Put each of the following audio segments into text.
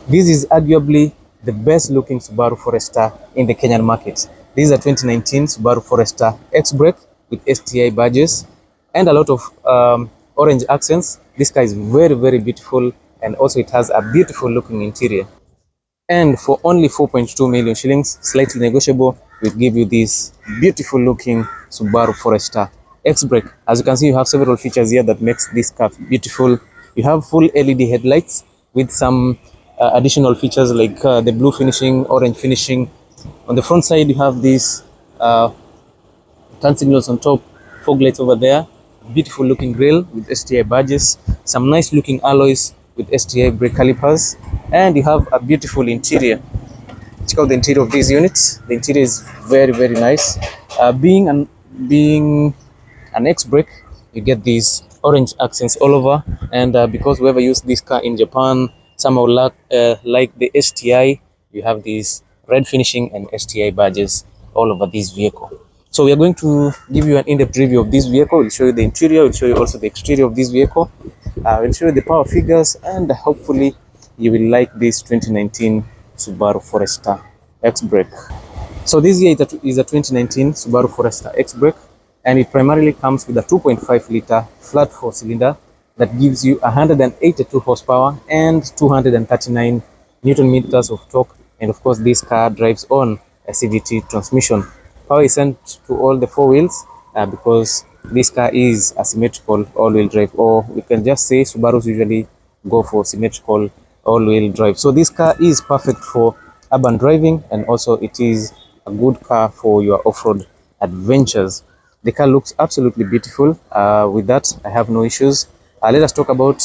This is arguably the best looking Subaru Forester in the Kenyan market. This is a 2019 Subaru Forester Xbreak with STI badges and a lot of orange accents. This car is very, very beautiful, and also it has a beautiful looking interior. And for only 4.2 million shillings, slightly negotiable, we give you this beautiful looking Subaru Forester Xbreak. As you can see, you have several features here that makes this car beautiful. You have full LED headlights with some additional features like the blue finishing, orange finishing. On the front side, you have these turn signals on top, fog lights over there, beautiful looking grille with STI badges, some nice looking alloys with STI brake calipers, and you have a beautiful interior. Check out the interior of these units. The interior is very, very nice. Being an X-brake, you get these orange accents all over, and because whoever used this car in Japan somehow like the STI, you have these red finishing and STI badges all over this vehicle. So we are going to give you an in-depth review of this vehicle. We'll show you the interior, we'll show you also the exterior of this vehicle. We'll show you the power figures, and hopefully you will like this 2019 Subaru Forester X-Brake. So this here is a 2019 Subaru Forester X-Brake, and it primarily comes with a 2.5 liter flat 4-cylinder that gives you 182 horsepower and 239 Newton meters of torque. And of course, this car drives on a CVT transmission. Power is sent to all the four wheels because this car is a symmetrical all-wheel drive, or we can just say Subarus usually go for symmetrical all-wheel drive. So this car is perfect for urban driving, and also it is a good car for your off-road adventures. The car looks absolutely beautiful. With that, I have no issues. Let us talk about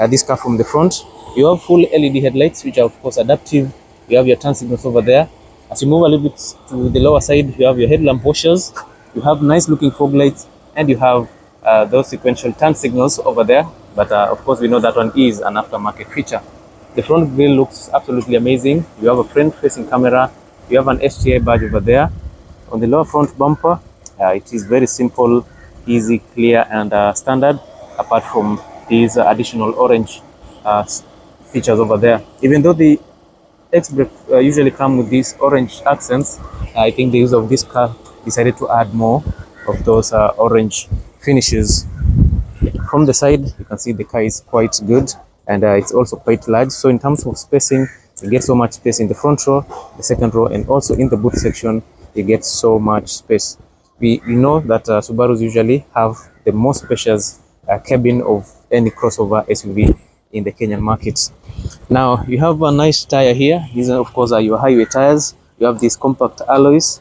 this car from the front. You have full LED headlights, which are of course adaptive. You have your turn signals over there. As you move a little bit to the lower side, you have your headlamp washers. You have nice looking fog lights, and you have those sequential turn signals over there. But of course, we know that one is an aftermarket feature. The front grille looks absolutely amazing. You have a front-facing camera. You have an STI badge over there. On the lower front bumper, it is very simple, easy, clear, and standard, apart from these additional orange features over there. Even though the X-Brake usually come with these orange accents, I think the use of this car decided to add more of those orange finishes. From the side, you can see the car is quite good, and it's also quite large. So in terms of spacing, you get so much space in the front row, the second row, and also in the boot section, you get so much space. We know that Subarus usually have the most spacious cabin of any crossover SUV in the Kenyan market. Now you have a nice tire here. These are of course your highway tires. You have these compact alloys.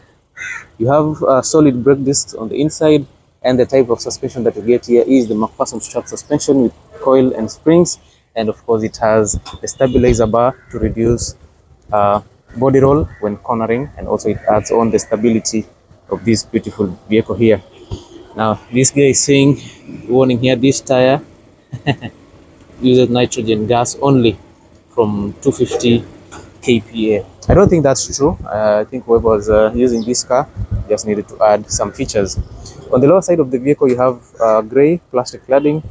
You have solid brake discs on the inside, and the type of suspension that you get here is the McPherson strap suspension with coil and springs, and of course it has a stabilizer bar to reduce body roll when cornering, and also it adds on the stability of this beautiful vehicle here. Now this guy is saying, warning here, this tire uses nitrogen gas only from 250 kPa. I don't think that's true. I think whoever was using this car just needed to add some features. On the lower side of the vehicle, you have gray plastic cladding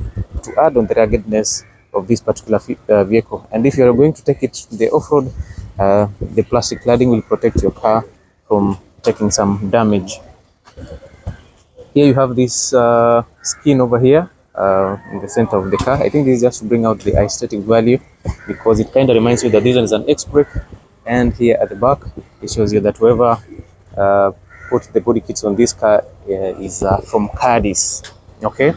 to add on the ruggedness of this particular vehicle. And if you're going to take it to the off-road, the plastic cladding will protect your car from taking some damage. Here you have this skin over here in the center of the car. I think this is just to bring out the aesthetic value, because it kind of reminds you that this one is an X-Brake. And here at the back, it shows you that whoever put the body kits on this car is from Cadiz. Okay,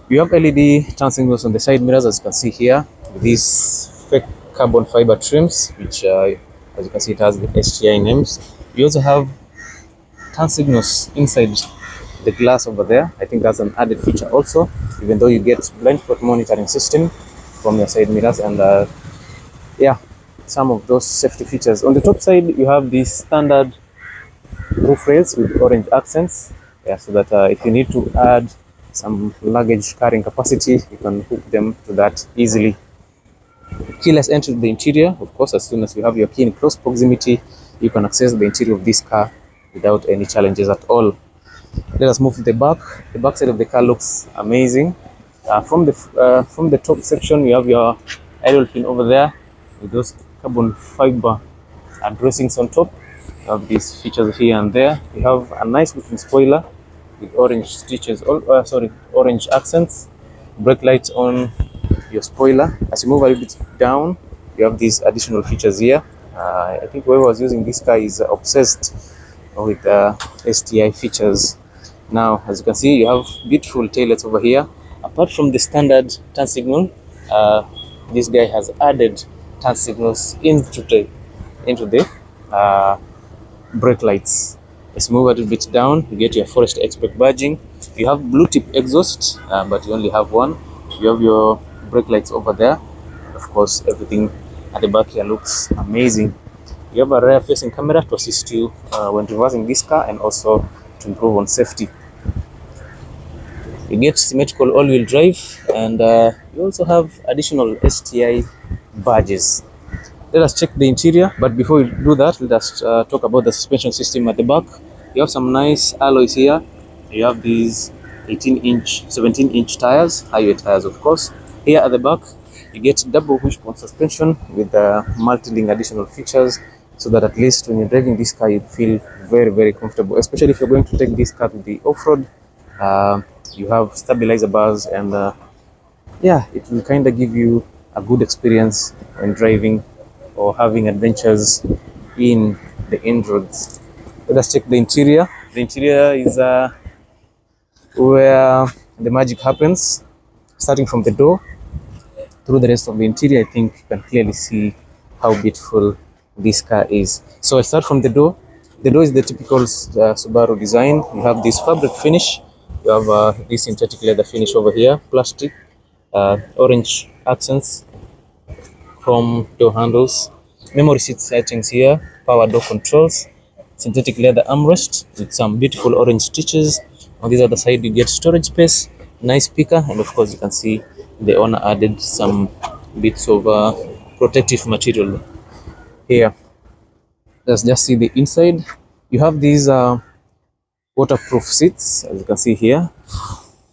you have LED turn signals on the side mirrors, as you can see here, with these fake carbon fiber trims, which as you can see, it has the STI names. You also have turn signals inside the glass over there. I think that's an added feature also, even though you get blind spot monitoring system from your side mirrors, and yeah, some of those safety features. On the top side, you have these standard roof rails with orange accents, so that if you need to add some luggage carrying capacity, you can hook them to that easily. Keyless entry to the interior. Of course, as soon as you have your key in close proximity, you can access the interior of this car without any challenges at all. Let us move to the back. The back side of the car looks amazing. From the top section, you have your idle pin over there. with those carbon fiber dressings on top. You have these features here and there. You have a nice looking spoiler with orange stitches, orange accents. Brake lights on your spoiler. As you move a little bit down, you have these additional features here. I think whoever was using this car is obsessed with STI features. Now, as you can see, you have beautiful taillights over here. Apart from the standard turn signal, this guy has added turn signals into the brake lights. Let's move a little bit down. You get your Forest Xbreak badging. You have blue tip exhaust, but you only have one. You have your brake lights over there. Of course, everything at the back here looks amazing. You have a rear facing camera to assist you when reversing this car and also to improve on safety. You get symmetrical all-wheel drive, and you also have additional STI badges. Let us check the interior, but before we do that, let us talk about the suspension system at the back. You have some nice alloys here. You have these 18-inch, 17-inch tires, highway tires, of course. Here at the back, you get double wishbone suspension with multi-link additional features, so that at least when you're driving this car, you feel very, very comfortable, especially if you're going to take this car to the off-road. You have stabilizer bars, and yeah, it will kind of give you a good experience when driving or having adventures in the end roads. Let us check the interior. The interior is where the magic happens. Starting from the door through the rest of the interior, I think you can clearly see how beautiful this car is. So I start from the door. The door is the typical Subaru design. You have this fabric finish. You have this synthetic leather finish over here, plastic, orange accents, chrome door handles, memory seat settings here, power door controls, synthetic leather armrest with some beautiful orange stitches. On this other side, you get storage space, nice speaker, and of course, you can see the owner added some bits of protective material here. Let's just see the inside. You have these waterproof seats, as you can see here.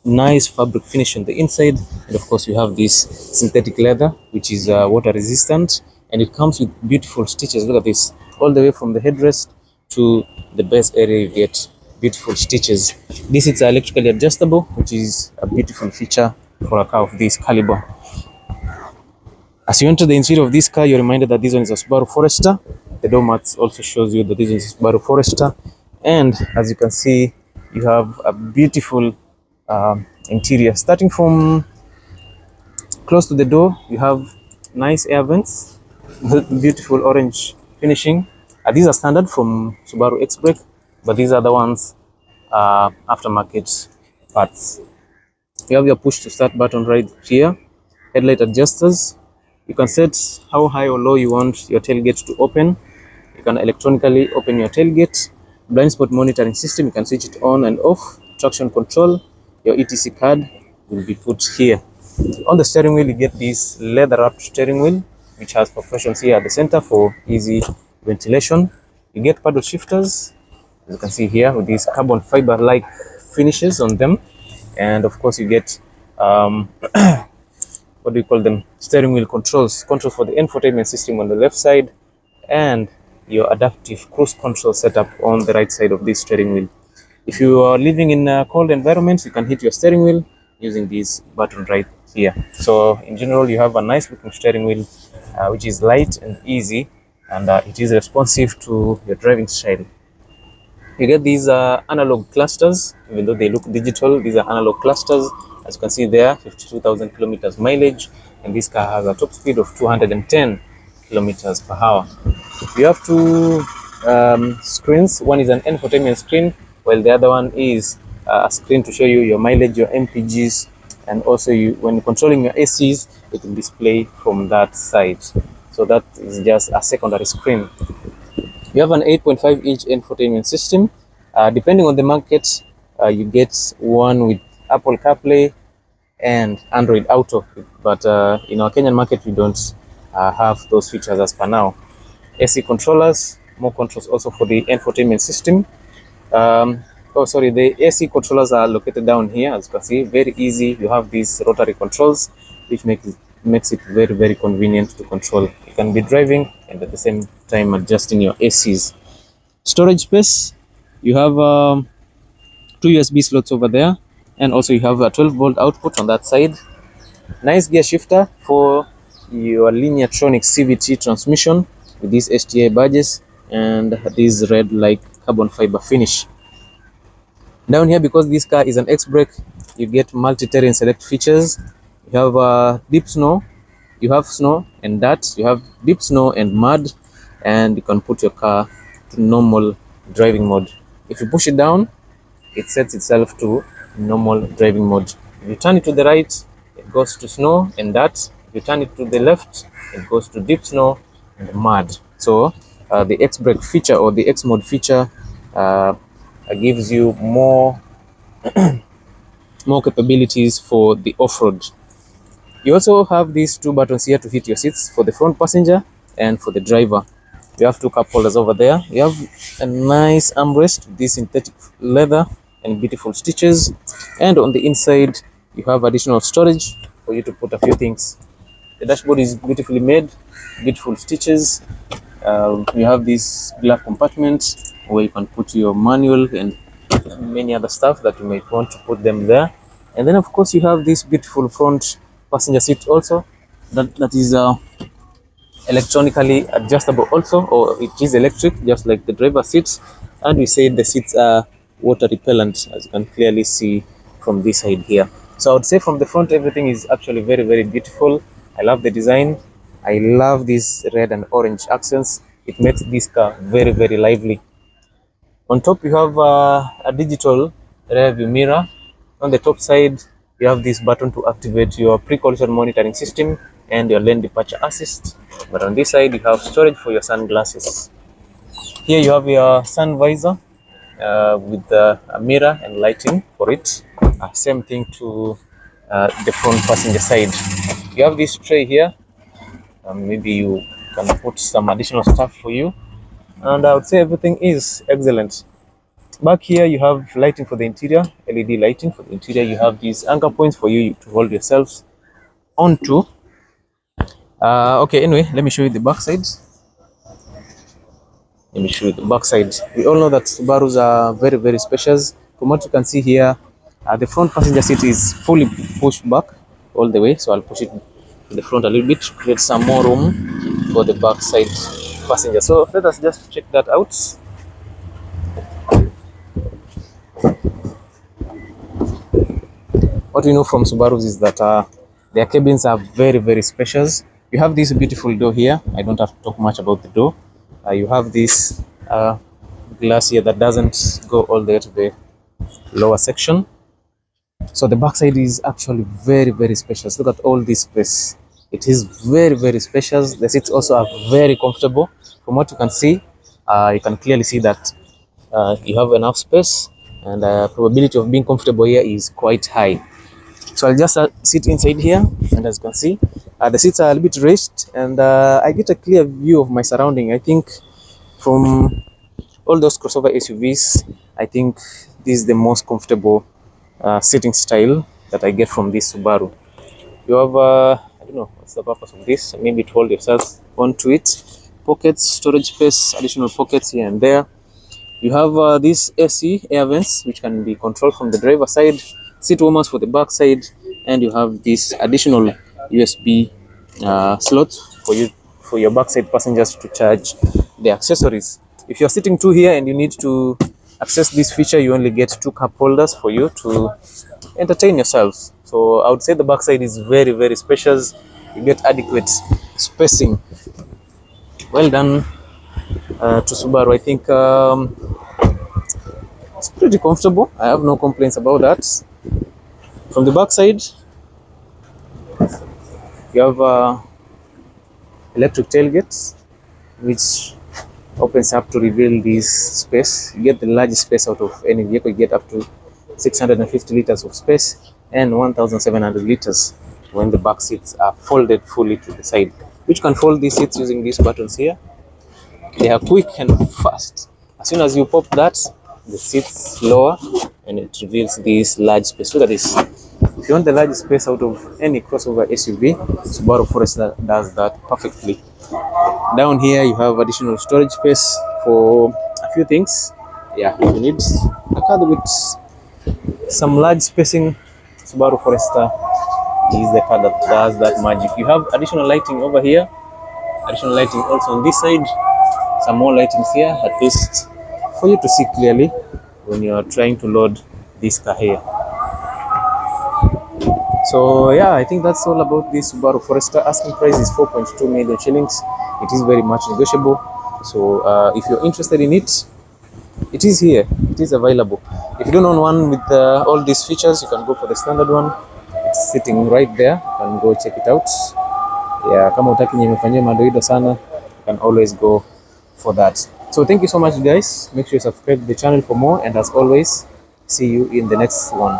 Nice fabric finish on the inside, and of course you have this synthetic leather which is water resistant, and it comes with beautiful stitches. Look at this, all the way from the headrest to the base area you get beautiful stitches. These seats are electrically adjustable, which is a beautiful feature for a car of this caliber. As you enter the interior of this car, you're reminded that this one is a Subaru Forester. The door mats also shows you that this is a Subaru Forester, and as you can see, you have a beautiful interior. Starting from close to the door, you have nice air vents, beautiful orange finishing. These are standard from Subaru Xbreak, but these are the ones aftermarket parts. You have your push to start button right here, headlight adjusters. You can set how high or low you want your tailgate to open. You can electronically open your tailgate. Blind spot monitoring system, you can switch it on and off. Traction control, your ETC card will be put here. On the steering wheel, you get this leather wrapped steering wheel, which has perforations here at the center for easy ventilation. You get paddle shifters, as you can see here, with these carbon fiber like finishes on them. And of course, you get what do you call them, steering wheel controls for the infotainment system on the left side, and your adaptive cruise control setup on the right side of this steering wheel. If you are living in cold environments, you can hit your steering wheel using this button right here. So in general, you have a nice looking steering wheel, which is light and easy, and it is responsive to your driving style. You get these analog clusters. Even though they look digital, these are analog clusters. As you can see there, 52,000 kilometers mileage, and this car has a top speed of 210 kilometers per hour. You have two screens. One is an infotainment screen, while the other one is a screen to show you your mileage, your MPGs, and also when controlling your ACs, it will display from that side. So that is just a secondary screen. You have an 8.5-inch infotainment system. Depending on the market, you get one with Apple CarPlay and Android Auto, but in our Kenyan market, we don't have those features as per now. AC controllers, more controls also for the infotainment system. The AC controllers are located down here, as you can see, very easy. You have these rotary controls, which makes it very, very convenient to control you can be driving and at the same time adjusting your ACs. Storage space, you have two USB slots over there, and also you have a 12-volt output on that side. Nice gear shifter for your Lineartronic CVT transmission with these STI badges and this red like carbon fiber finish. Down here, because this car is an Xbreak, you get multi-terrain select features. You have deep snow, you have snow and dirt, you have deep snow and mud, and you can put your car to normal driving mode. If you push it down, it sets itself to normal driving mode. If you turn it to the right, it goes to snow and dirt. If you turn it to the left, it goes to deep snow and mud. So the Xbreak feature or the X mode feature gives you more capabilities for the off-road. You also have these two buttons here to hit your seats for the front passenger and for the driver. You have two cup holders over there. You have a nice armrest with this synthetic leather and beautiful stitches, and on the inside you have additional storage for you to put a few things. The dashboard is beautifully made, beautiful stitches. You have this glove compartment where you can put your manual and many other stuff that you might want to put them there. And then of course you have this beautiful front passenger seat also that is electronically adjustable also, or it is electric just like the driver seats. And we say the seats are water repellent, as you can clearly see from this side here. So I would say from the front everything is actually very, very beautiful. I love the design. I love these red and orange accents. It makes this car very, very lively. On top you have a digital rear view mirror. On the top side you have this button to activate your pre-collision monitoring system and your lane departure assist. But on this side you have storage for your sunglasses. Here you have your sun visor with a mirror and lighting for it. Same thing to the front passenger side. You have this tray here. Maybe you can put some additional stuff for you, and I would say everything is excellent. Back here you have lighting for the interior, LED lighting for the interior. You have these anchor points for you to hold yourselves onto. Okay, anyway, let me show you the back side. Let me show you the back side. We all know that Subarus are very, very spacious. From what you can see here, the front passenger seat is fully pushed back all the way. So I'll push it to the front a little bit to create some more room for the back side passenger. So let us just check that out. What we know from Subarus is that their cabins are very, very spacious. You have this beautiful door here. I don't have to talk much about the door. You have this glass here that doesn't go all the way to the lower section. So the backside is actually very, very spacious. Look at all this space. It is very, very spacious. The seats also are very comfortable. From what you can see, you can clearly see that you have enough space, and the probability of being comfortable here is quite high. So I'll just sit inside here, and as you can see, the seats are a little bit raised, and I get a clear view of my surrounding. I think from all those crossover SUVs, I think this is the most comfortable sitting style that I get from this Subaru. You have, I don't know, what's the purpose of this? Maybe to hold yourself onto it. Pockets, storage space, additional pockets here and there. You have these AC air vents, which can be controlled from the driver side. Seat warmers for the back side, and you have this additional USB slots for your backside passengers to charge the accessories. If you're sitting two here and you need to access this feature, you only get two cup holders for you to entertain yourselves. So I would say the backside is very, very spacious. You get adequate spacing. Well done to Subaru. I think it's pretty comfortable. I have no complaints about that. From the back side, you have electric tailgates, which opens up to reveal this space. You get the largest space out of any vehicle. You get up to 650 liters of space and 1,700 liters when the back seats are folded fully to the side, which can fold these seats using these buttons here. They are quick and fast. As soon as you pop that, the seats lower and it reveals this large space. Look at this. If you want the largest space out of any crossover SUV, Subaru Forester does that perfectly. Down here you have additional storage space for a few things. Yeah, if you need a car with some large spacing, Subaru Forester is the car that does that magic. You have additional lighting over here, additional lighting also on this side, some more lightings here, at least for you to see clearly when you are trying to load this car here. So yeah, I think that's all about this Subaru Forester. Asking price is 4.2 million shillings. It is very much negotiable. So if you're interested in it, it is here. It is available. If you don't own one with all these features, you can go for the standard one. It's sitting right there. You can go check it out. Yeah, kama utaki nye imefanyia madoido sana, you can always go for that. So thank you so much guys. Make sure you subscribe to the channel for more, and as always, see you in the next one.